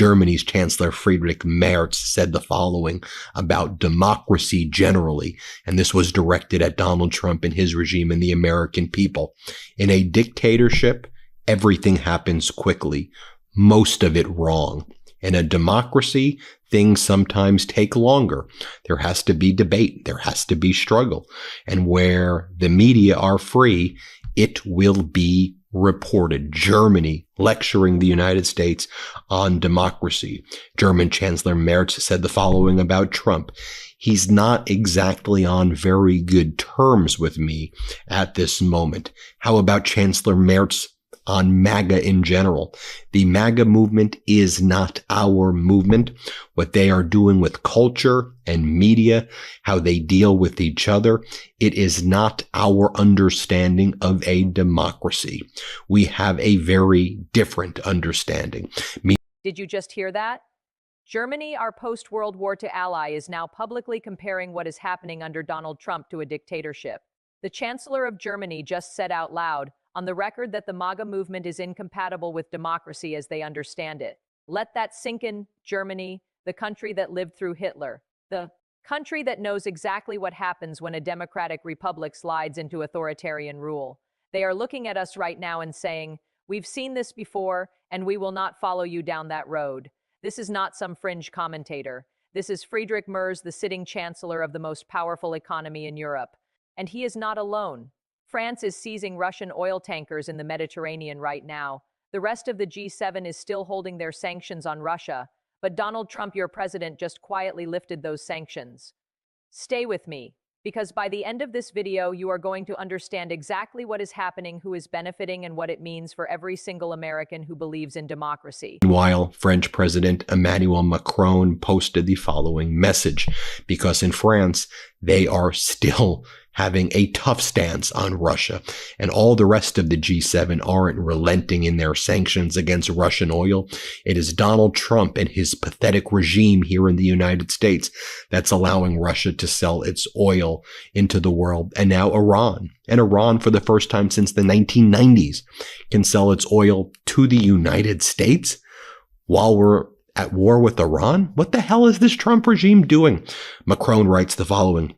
Germany's Chancellor Friedrich Merz said the following about democracy generally, and this was directed at Donald Trump and his regime and the American people. In a dictatorship, everything happens quickly, most of it wrong. In a democracy, things sometimes take longer. There has to be debate. There has to be struggle. And where the media are free, it will be reported. Germany lecturing the United States on democracy. German Chancellor Merz said the following about Trump. He's not exactly on very good terms with me at this moment. How about Chancellor Merz on MAGA in general? The MAGA movement is not our movement. What they are doing with culture and media, how they deal with each other, it is not our understanding of a democracy. We have a very different understanding. Did you just hear that? Germany, our post-World War II ally, is now publicly comparing what is happening under Donald Trump to a dictatorship. The Chancellor of Germany just said out loud, on the record, that the MAGA movement is incompatible with democracy as they understand it. Let that sink in, Germany, the country that lived through Hitler, the country that knows exactly what happens when a democratic republic slides into authoritarian rule. They are looking at us right now and saying, we've seen this before, and we will not follow you down that road. This is not some fringe commentator. This is Friedrich Merz, the sitting chancellor of the most powerful economy in Europe. And he is not alone. France is seizing Russian oil tankers in the Mediterranean right now. The rest of the G7 is still holding their sanctions on Russia, but Donald Trump, your president, just quietly lifted those sanctions. Stay with me, because by the end of this video, you are going to understand exactly what is happening, who is benefiting, and what it means for every single American who believes in democracy. Meanwhile, French President Emmanuel Macron posted the following message, because in France, they are still having a tough stance on Russia, and all the rest of the G7 aren't relenting in their sanctions against Russian oil. It is Donald Trump and his pathetic regime here in the United States that's allowing Russia to sell its oil into the world. And now Iran. And Iran, for the first time since the 1990s, can sell its oil to the United States while we're at war with Iran? What the hell is this Trump regime doing? Macron writes the following.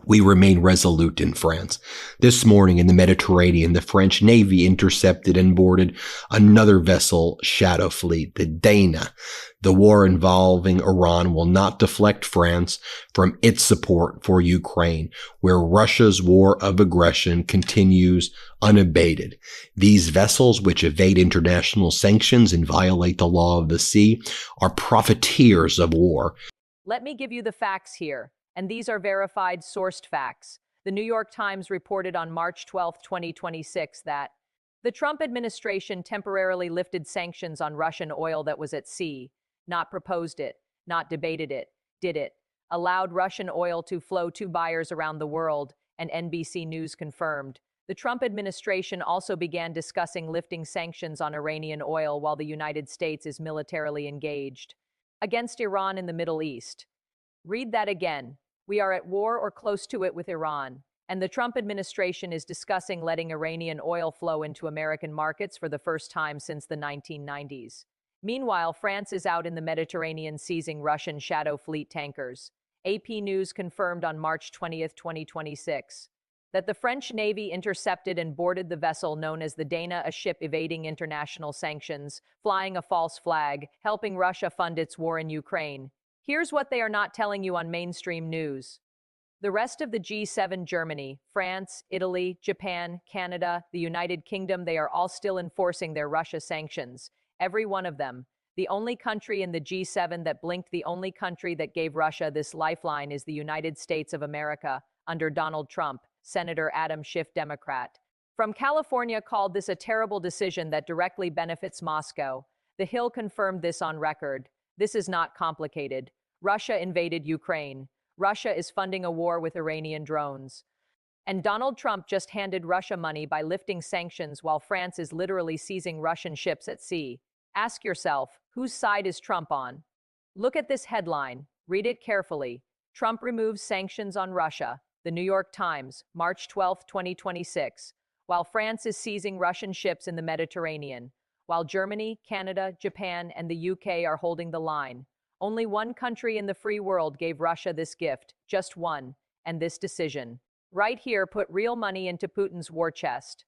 We remain resolute in France. This morning in the Mediterranean, the French Navy intercepted and boarded another vessel shadow fleet, the Dana. The war involving Iran will not deflect France from its support for Ukraine, where Russia's war of aggression continues unabated. These vessels, which evade international sanctions and violate the law of the sea, are profiteers of war. Let me give you the facts here. And these are verified, sourced facts. The New York Times reported on March 12, 2026 that the Trump administration temporarily lifted sanctions on Russian oil that was at sea, not proposed it, not debated it, did it, allowed Russian oil to flow to buyers around the world, and NBC News confirmed. The Trump administration also began discussing lifting sanctions on Iranian oil while the United States is militarily engaged against Iran in the Middle East. Read that again. We are at war or close to it with Iran, and the Trump administration is discussing letting Iranian oil flow into American markets for the first time since the 1990s. Meanwhile, France is out in the Mediterranean seizing Russian shadow fleet tankers. AP News confirmed on March 20, 2026, that the French Navy intercepted and boarded the vessel known as the Dana, a ship evading international sanctions, flying a false flag, helping Russia fund its war in Ukraine. Here's what they are not telling you on mainstream news. The rest of the G7, Germany, France, Italy, Japan, Canada, the United Kingdom, they are all still enforcing their Russia sanctions. Every one of them. The only country in the G7 that blinked, the only country that gave Russia this lifeline is the United States of America, under Donald Trump, Senator Adam Schiff, Democrat. From California, called this a terrible decision that directly benefits Moscow. The Hill confirmed this on record. This is not complicated. Russia invaded Ukraine. Russia is funding a war with Iranian drones. And Donald Trump just handed Russia money by lifting sanctions while France is literally seizing Russian ships at sea. Ask yourself, whose side is Trump on? Look at this headline. Read it carefully. Trump removes sanctions on Russia. The New York Times, March 12, 2026. While France is seizing Russian ships in the Mediterranean. while Germany, Canada, Japan, and the UK are holding the line. Only one country in the free world gave Russia this gift, just one, and this decision. Right here, put real money into Putin's war chest.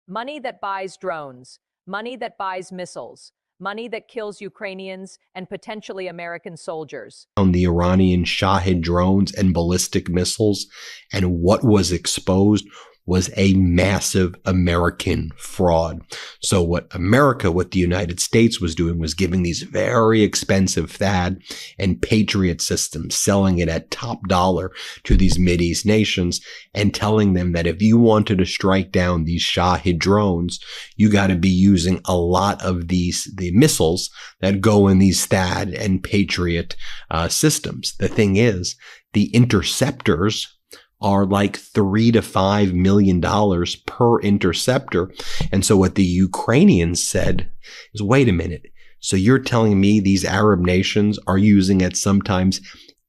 Money that buys drones, money that buys missiles, money that kills Ukrainians and potentially American soldiers. On the Iranian Shahid drones and ballistic missiles, and what was exposed was a massive American fraud. So what the United States was doing was giving these very expensive THAAD and Patriot systems, selling it at top dollar to these Mideast nations and telling them that if you wanted to strike down these Shahid drones, you got to be using a lot of the missiles that go in these THAAD and Patriot systems. The thing is, the interceptors are like $3 to $5 million per interceptor. And so what the Ukrainians said is, wait a minute. So you're telling me these Arab nations are using at sometimes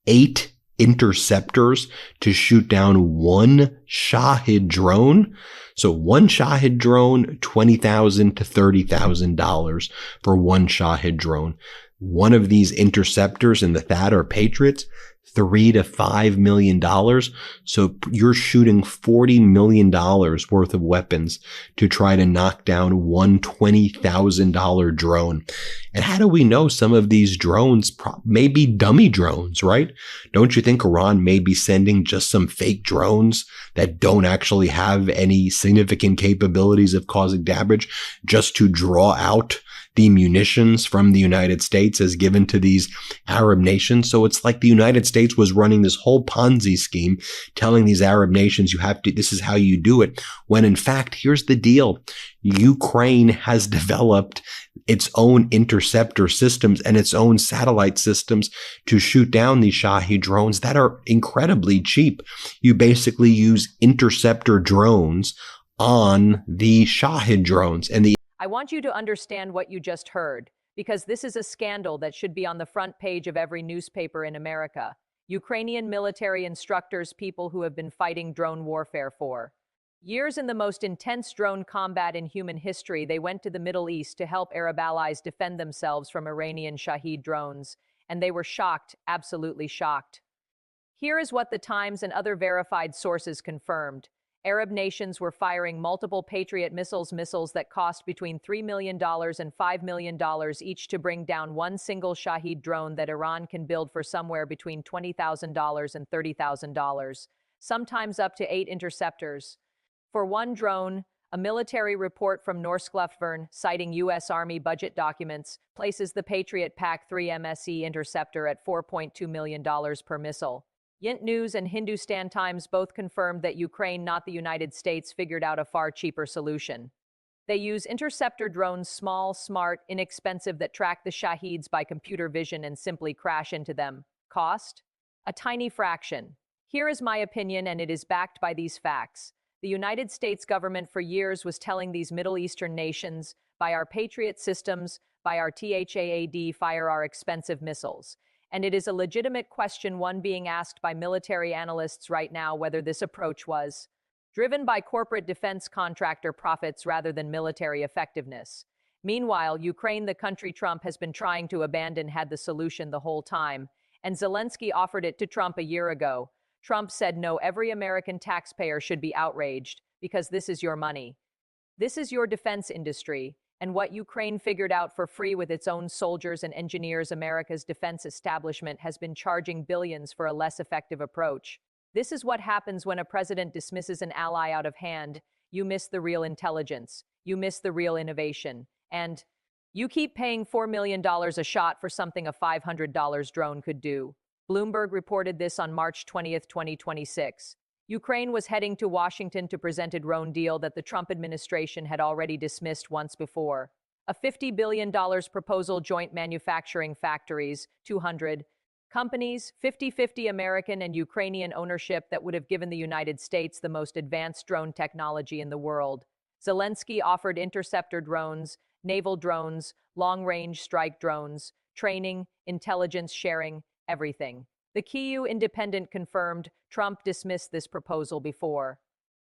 8 interceptors to shoot down one Shahid drone? So one Shahid drone, $20,000 to $30,000 for one Shahid drone. One of these interceptors in the THAAD or Patriots, $3 to $5 million. So you're shooting $40 million worth of weapons to try to knock down one $20,000 drone. And how do we know some of these drones may be dummy drones, right? Don't you think Iran may be sending just some fake drones that don't actually have any significant capabilities of causing damage just to draw out the munitions from the United States as given to these Arab nations? So it's like the United States was running this whole Ponzi scheme, telling these Arab nations, this is how you do it. When in fact, here's the deal. Ukraine has developed its own interceptor systems and its own satellite systems to shoot down these Shahid drones that are incredibly cheap. You basically use interceptor drones on the Shahid drones, and I want you to understand what you just heard, because this is a scandal that should be on the front page of every newspaper in America. Ukrainian military instructors, people who have been fighting drone warfare for years in the most intense drone combat in human history, they went to the Middle East to help Arab allies defend themselves from Iranian Shahid drones, and they were shocked, absolutely shocked. Here is what the Times and other verified sources confirmed. Arab nations were firing multiple Patriot missiles that cost between $3 million and $5 million each to bring down one single Shahid drone that Iran can build for somewhere between $20,000 and $30,000, sometimes up to 8 interceptors. For one drone, a military report from Norskluftvernet, citing U.S. Army budget documents, places the Patriot PAC-3 MSE interceptor at $4.2 million per missile. Yent News and Hindustan Times both confirmed that Ukraine, not the United States, figured out a far cheaper solution. They use interceptor drones, small, smart, inexpensive, that track the Shahids by computer vision and simply crash into them. Cost? A tiny fraction. Here is my opinion, and it is backed by these facts. The United States government for years was telling these Middle Eastern nations, buy our Patriot systems, buy our THAAD, fire our expensive missiles. And it is a legitimate question, one being asked by military analysts right now, whether this approach was driven by corporate defense contractor profits rather than military effectiveness. Meanwhile, Ukraine, the country Trump has been trying to abandon, had the solution the whole time, and Zelensky offered it to Trump a year ago. Trump said, no, every American taxpayer should be outraged because this is your money. This is your defense industry. And what Ukraine figured out for free with its own soldiers and engineers, America's defense establishment has been charging billions for a less effective approach. This is what happens when a president dismisses an ally out of hand. You miss the real intelligence. You miss the real innovation. And you keep paying $4 million a shot for something a $500 drone could do. Bloomberg reported this on March 20, 2026. Ukraine was heading to Washington to present a drone deal that the Trump administration had already dismissed once before. A $50 billion proposal, joint manufacturing factories, 200 companies, 50-50 American and Ukrainian ownership, that would have given the United States the most advanced drone technology in the world. Zelensky offered interceptor drones, naval drones, long-range strike drones, training, intelligence sharing, everything. The Kyiv Independent confirmed Trump dismissed this proposal before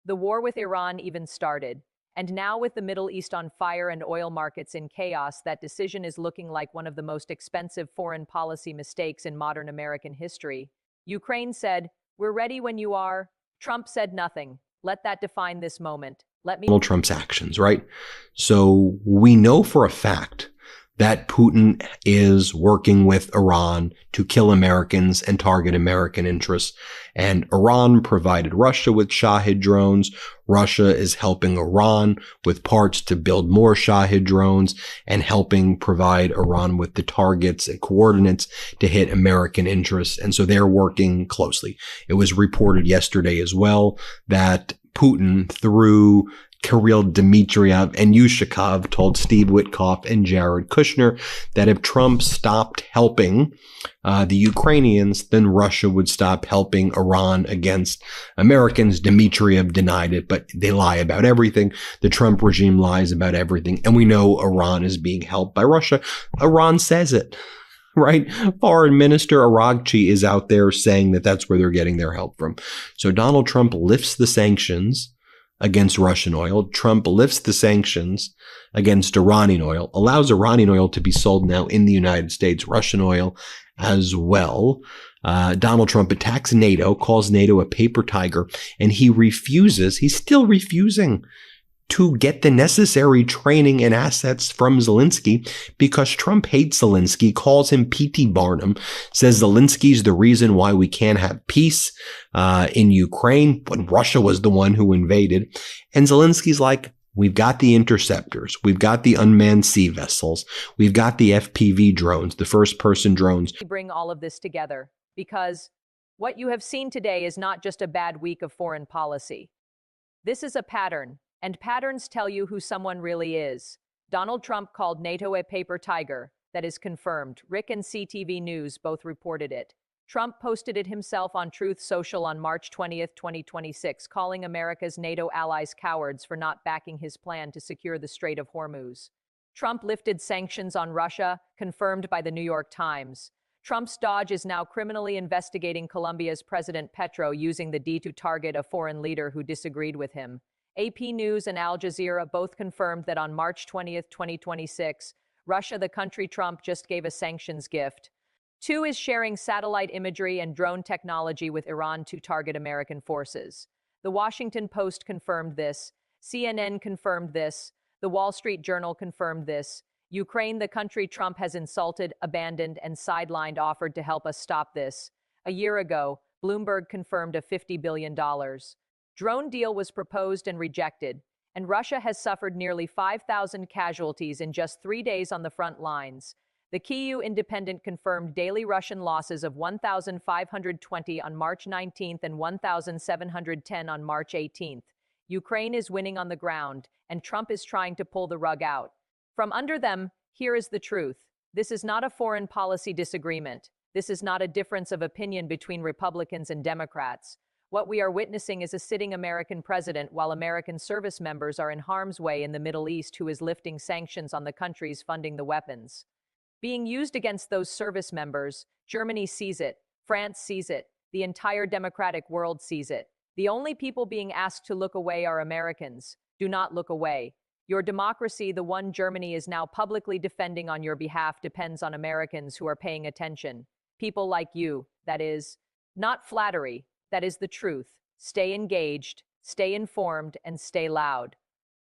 the war with Iran even started. And now, with the Middle East on fire and oil markets in chaos, that decision is looking like one of the most expensive foreign policy mistakes in modern American history. Ukraine said, "We're ready when you are." Trump said nothing. Let that define this moment. Donald Trump's actions, right? So we know for a fact that Putin is working with Iran to kill Americans and target American interests. And Iran provided Russia with Shahed drones. Russia is helping Iran with parts to build more Shahed drones and helping provide Iran with the targets and coordinates to hit American interests. And so they're working closely. It was reported yesterday as well that Putin, through Kirill Dmitriev and Yushakov, told Steve Witkoff and Jared Kushner that if Trump stopped helping the Ukrainians, then Russia would stop helping Iran against Americans. Dmitriev denied it, but they lie about everything. The Trump regime lies about everything. And we know Iran is being helped by Russia. Iran says it. Right? Foreign Minister Araghchi is out there saying that that's where they're getting their help from. So Donald Trump lifts the sanctions against Russian oil. Trump lifts the sanctions against Iranian oil, allows Iranian oil to be sold now in the United States, Russian oil as well. Donald Trump attacks NATO, calls NATO a paper tiger, and he's still refusing to get the necessary training and assets from Zelensky because Trump hates Zelensky, calls him P.T. Barnum, says Zelensky's the reason why we can't have peace in Ukraine when Russia was the one who invaded. And Zelensky's like, we've got the interceptors. We've got the unmanned sea vessels. We've got the FPV drones, the first-person drones. Bring all of this together because what you have seen today is not just a bad week of foreign policy. This is a pattern. And patterns tell you who someone really is. Donald Trump called NATO a paper tiger. That is confirmed. Rick and CTV News both reported it. Trump posted it himself on Truth Social on March 20th, 2026, calling America's NATO allies cowards for not backing his plan to secure the Strait of Hormuz. Trump lifted sanctions on Russia, confirmed by the New York Times. Trump's dodge is now criminally investigating Colombia's President Petro using the D to target a foreign leader who disagreed with him. AP News and Al Jazeera both confirmed that on March 20th, 2026, Russia, the country Trump just gave a sanctions gift, too, is sharing satellite imagery and drone technology with Iran to target American forces. The Washington Post confirmed this. CNN confirmed this. The Wall Street Journal confirmed this. Ukraine, the country Trump has insulted, abandoned, and sidelined, offered to help us stop this. A year ago, Bloomberg confirmed a $50 billion drone deal was proposed and rejected, and Russia has suffered nearly 5,000 casualties in just 3 days on the front lines. The Kyiv Independent confirmed daily Russian losses of 1,520 on March 19th and 1,710 on March 18th. Ukraine is winning on the ground, and Trump is trying to pull the rug out from under them. Here is the truth. This is not a foreign policy disagreement. This is not a difference of opinion between Republicans and Democrats. What we are witnessing is a sitting American president while American service members are in harm's way in the Middle East, who is lifting sanctions on the countries funding the weapons being used against those service members. Germany sees it. France sees it. The entire democratic world sees it. The only people being asked to look away are Americans. Do not look away. Your democracy, the one Germany is now publicly defending on your behalf, depends on Americans who are paying attention. People like you. That is not flattery. That is the truth. Stay engaged, stay informed, and stay loud.